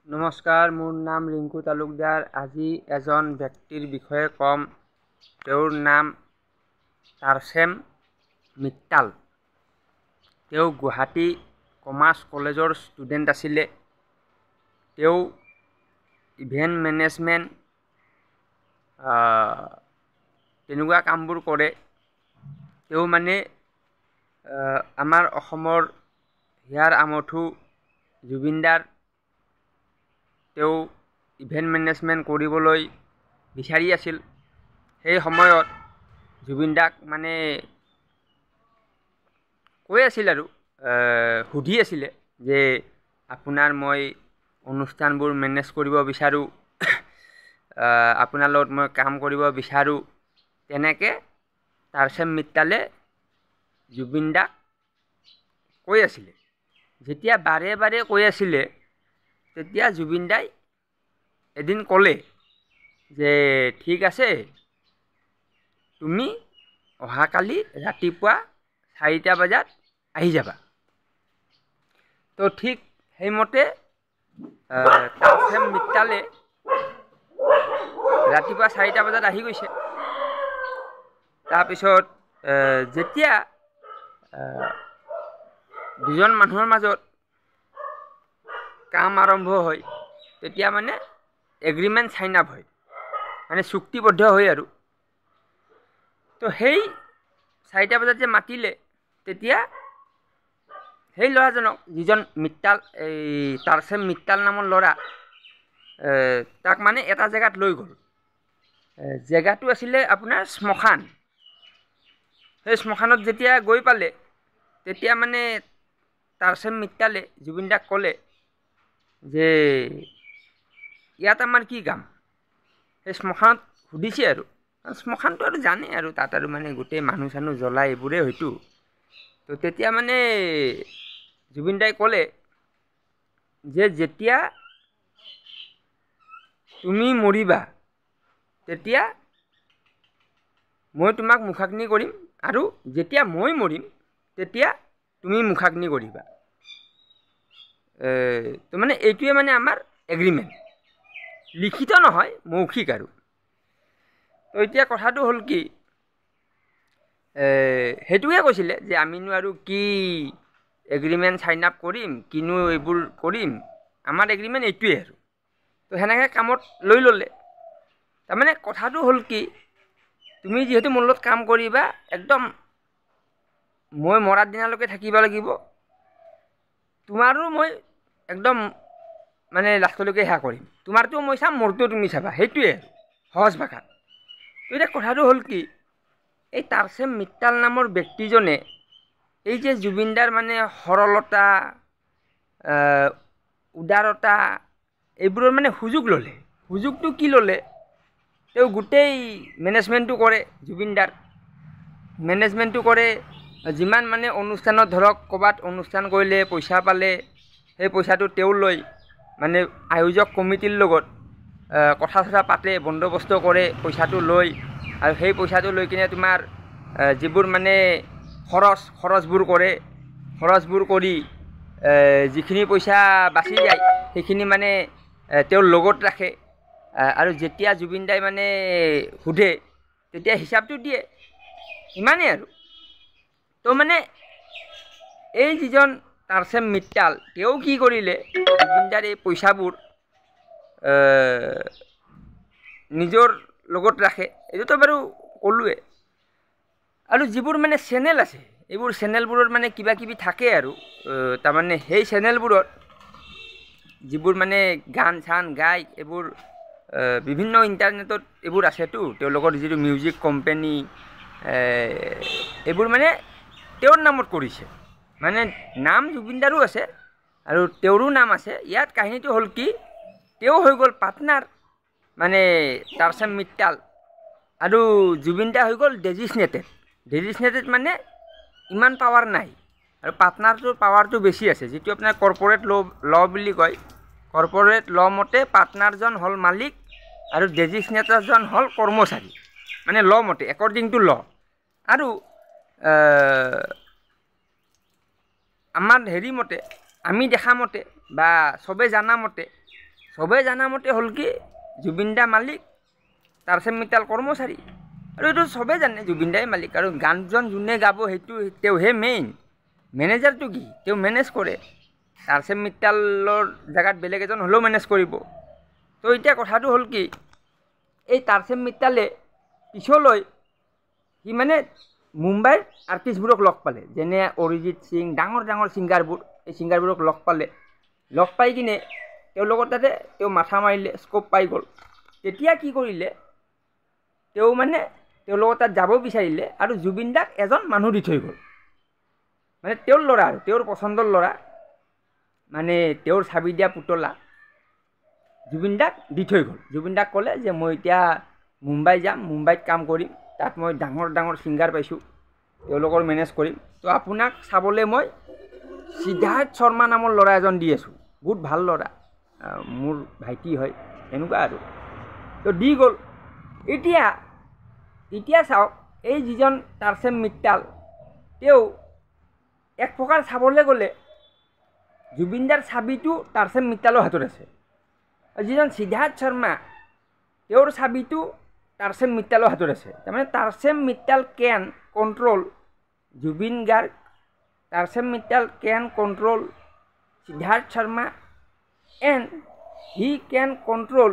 নমস্কাৰ, মোৰ নাম ৰিংকু তালুকদাৰ। আজি এজন ব্যক্তিৰ বিষয়ে ক'ম। তেওঁৰ নাম তাৰছেম মিট্টাল। তেওঁ গুৱাহাটী কমাৰ্চ কলেজৰ ষ্টুডেণ্ট আছিলে। তেওঁ ইভেণ্ট মেনেজমেণ্ট তেনেকুৱা কামবোৰ কৰে। তেওঁ মানে আমাৰ অসমৰ হিয়াৰ আমঠু জুবিনদাৰ তেওঁ ইভেণ্ট মেনেজমেণ্ট কৰিবলৈ বিচাৰি আছিল। সেই সময়ত জুবিনদাক মানে কৈ আছিল আৰু সুধি আছিলে যে আপোনাৰ মই অনুষ্ঠানবোৰ মেনেজ কৰিব বিচাৰোঁ, আপোনাৰ লগত মই কাম কৰিব বিচাৰোঁ। তেনেকৈ তাৰছেম মিট্টালে জুবিনদাক কৈ আছিলে। যেতিয়া বাৰে বাৰে কৈ আছিলে তেতিয়া জুবিনদাই এদিন ক'লে যে ঠিক আছে, তুমি অহাকালি ৰাতিপুৱা 4টা বজাত আহি যাবা। তো ঠিক সেইমতে তাৰছেম মিট্টালে ৰাতিপুৱা 4টা বজাত আহি গৈছে। তাৰপিছত যেতিয়া দুজন মানুহৰ মাজত কাম আৰম্ভ হয় তেতিয়া মানে এগ্ৰিমেণ্ট চাইন আপ হয়, মানে চুক্তিবদ্ধ হয় আৰু। তো সেই 4টা বজাত যে মাতিলে তেতিয়া সেই ল'ৰাজনক, যিজন মিট্টাল, এই তাৰছেম মিট্টাল নামৰ ল'ৰা, তাক মানে এটা জেগাত লৈ গ'ল। জেগাটো আছিলে আপোনাৰ শ্মশান। সেই শ্মশানত যেতিয়া গৈ পালে তেতিয়া মানে তাৰছেম মিট্টালে জুবিনদাক ক'লে যে ইয়াত আমাৰ কি কাম। সেই শ্মশানত সুধিছে আৰু শ্মশানটো আৰু জানে আৰু তাত আৰু মানে গোটেই মানুহ চানুহ জ্বলাই এইবোৰেই হয়তো। তো তেতিয়া মানে জুবিনদাই ক'লে যে যেতিয়া তুমি মৰিবা তেতিয়া মই তোমাক মুখাগ্নি কৰিম, আৰু যেতিয়া মই মৰিম তেতিয়া তুমি মুখাগ্নি কৰিবা। তো মানে এইটোৱে মানে আমাৰ এগ্ৰিমেণ্ট, লিখিত নহয়, মৌখিক আৰু। তো এতিয়া কথাটো হ'ল কি, সেইটোৱে কৈছিলে যে আমিনো আৰু কি এগ্ৰিমেণ্ট চাইন আপ কৰিম, কিনো এইবোৰ কৰিম, আমাৰ এগ্ৰিমেণ্ট এইটোৱে আৰু। তো সেনেকৈ কামত লৈ ল'লে। তাৰমানে কথাটো হ'ল কি, তুমি যিহেতু মোৰ লগত কাম কৰিবা, একদম মই মৰাৰ দিনালৈকে থাকিব লাগিব, তোমাৰো মই একদম মানে লাষ্টলৈকে সেয়া কৰিম, তোমাৰটো মই চাম, মোৰটো তুমি চাবা, সেইটোৱে আৰু সহজ ভাষাত। তো এতিয়া কথাটো হ'ল কি, এই তাৰছেম মিট্টাল নামৰ ব্যক্তিজনে এই যে জুবিনদাৰ মানে সৰলতা, উদাৰতা, এইবোৰৰ মানে সুযোগ ল'লে। সুযোগটো কি ল'লে, তেওঁ গোটেই মেনেজমেণ্টটো কৰে, জুবিনদাৰ মেনেজমেণ্টটো কৰে। যিমান মানে অনুষ্ঠানত ধৰক ক'ৰবাত অনুষ্ঠান কৰিলে পইচা পালে, সেই পইচাটো তেওঁ লৈ মানে আয়োজক কমিটিৰ লগত কথা চথা পাতে, বন্দবস্ত কৰে, পইচাটো লৈ। আৰু সেই পইচাটো লৈ কিনে তোমাৰ যিবোৰ মানে খৰচবোৰ কৰে, খৰচবোৰ কৰি যিখিনি পইচা বাচি যায় সেইখিনি মানে তেওঁৰ লগত ৰাখে। আৰু যেতিয়া জুবিনদাই মানে সোধে তেতিয়া হিচাপটো দিয়ে, ইমানেই আৰু। তো মানে এই যিজন তাৰছেম মিট্টাল, তেওঁ কি কৰিলে, জুবিনদাৰ এই পইচাবোৰ নিজৰ লগত ৰাখে, এইটোতো বাৰু ক'লোৱে। আৰু যিবোৰ মানে চেনেল আছে, এইবোৰ চেনেলবোৰত মানে কিবা কিবি থাকে আৰু। তাৰমানে সেই চেনেলবোৰত যিবোৰ মানে গান চান গায়, এইবোৰ বিভিন্ন ইণ্টাৰনেটত এইবোৰ আছেতো, তেওঁলোকৰ যিটো মিউজিক কোম্পানী, এইবোৰ মানে তেওঁৰ নামত কৰিছে। মানে নাম জুবিনদাৰো আছে আৰু তেওঁৰো নাম আছে। ইয়াত কাহিনীটো হ'ল কি, তেওঁ হৈ গ'ল পাৰ্টনাৰ, মানে তাৰছেম মিট্টাল, আৰু জুবিনদা হৈ গ'ল ডেজিগনেটেড। ডেজিগনেটেড মানে ইমান পাৱাৰ নাই, আৰু পাৰ্টনাৰটোৰ পাৱাৰটো বেছি আছে, যিটো আপোনাৰ কৰ্পৰেট ল বুলি কয়। কৰ্পৰেট ল মতে পাৰ্টনাৰজন হ'ল মালিক আৰু ডেজিগনেটৰজন হ'ল কৰ্মচাৰী, মানে ল মতে, একৰ্ডিং টু ল। আৰু আমাৰ হেৰি মতে, আমি দেখা মতে বা চবে জানা মতে, চবেই জানা মতে হ'ল কি জুবিন দা মালিক, তাৰচেম মিত্তাল কৰ্মচাৰী। আৰু এইটো চবেই জানে জুবিন দাই মালিক। আৰু গানজন যোনে গাব সেইটো তেওঁহে মেইন। মেনেজাৰটো কি? তেওঁ মেনেজ কৰে। তাৰচেম মিত্তালৰ জেগাত বেলেগ এজন হ'লেও মেনেজ কৰিব। তো এতিয়া কথাটো হ'ল কি, এই তাৰচেম মিত্তালে পিছলৈ সি মানে মুম্বাইৰ আৰ্টিষ্টবোৰক লগ পালে, যেনে অৰিজিত সিং, ডাঙৰ ডাঙৰ ছিংগাৰবোৰ। এই ছিংগাৰবোৰক লগ পালে। লগ পাই কিনে তেওঁলোকৰ তাতে তেওঁ মাথা মাৰিলে, স্ক'প পাই গ'ল। তেতিয়া কি কৰিলে, তেওঁ মানে তেওঁলোকৰ তাত যাব বিচাৰিলে আৰু জুবিন দাক এজন মানুহ দি থৈ গ'ল। মানে তেওঁৰ ল'ৰা আৰু তেওঁৰ পচন্দৰ ল'ৰা, মানে তেওঁৰ চাবি দিয়া পুতলা জুবিন দাক দি থৈ গ'ল। জুবিন দাক ক'লে যে মই এতিয়া মুম্বাই যাম, মুম্বাইত কাম কৰিম, তাত মই ডাঙৰ ডাঙৰ ছিংগাৰ পাইছোঁ, তেওঁলোকৰ মেনেজ কৰিম। তো আপোনাক চাবলৈ মই সিদ্ধাৰ্থ শৰ্মা নামৰ ল'ৰা এজন দি আছোঁ, বহুত ভাল ল'ৰা, মোৰ ভাইটি হয়, এনেকুৱা আৰু। তো দি গ'ল। এতিয়া চাওক, এই যিজন তাৰচেম মিত্তাল, তেওঁ এক প্ৰকাৰ চাবলৈ গ'লে জুবিন দাৰ চাবিটো তাৰচেম মিত্তালৰ হাতত আছে। যিজন সিদ্ধাৰ্থ শৰ্মা, তেওঁৰ চাবিটো তাৰচেম মিত্তালৰ হাতত আছে। তাৰমানে Tarsem Mittal can control Zubeen Garg, Tarsem Mittal can control Siddharth Sharma, and he can control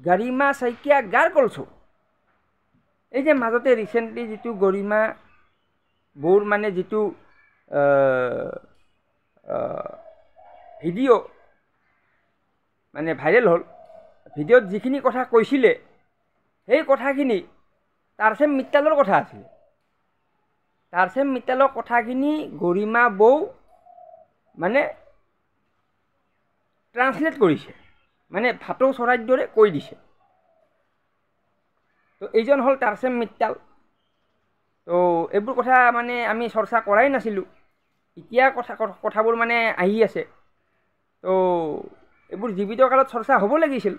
Garima Saikia Garg also. এই যে মাজতে ৰিচেণ্টলি যিটো গৰিমা বৌৰ মানে যিটো ভিডিঅ' মানে ভাইৰেল হ'ল, ভিডিঅ'ত যিখিনি কথা কৈছিলে সেই কথাখিনি তাৰচেম মিত্তালৰ কথা আছিলে। তাৰচেম মিত্তালৰ কথাখিনি গৰিমা বৌ মানে ট্ৰান্সলেট কৰিছে, মানে ভাটৌ চৰাইৰ দৰে কৈ দিছে। তো এইজন হ'ল তাৰচেম মিত্তাল। তো এইবোৰ কথা মানে আমি চৰ্চা কৰাই নাছিলোঁ, এতিয়া কথাবোৰ মানে আহি আছে। তো এইবোৰ জীৱিত কালত চৰ্চা হ'ব লাগিছিল।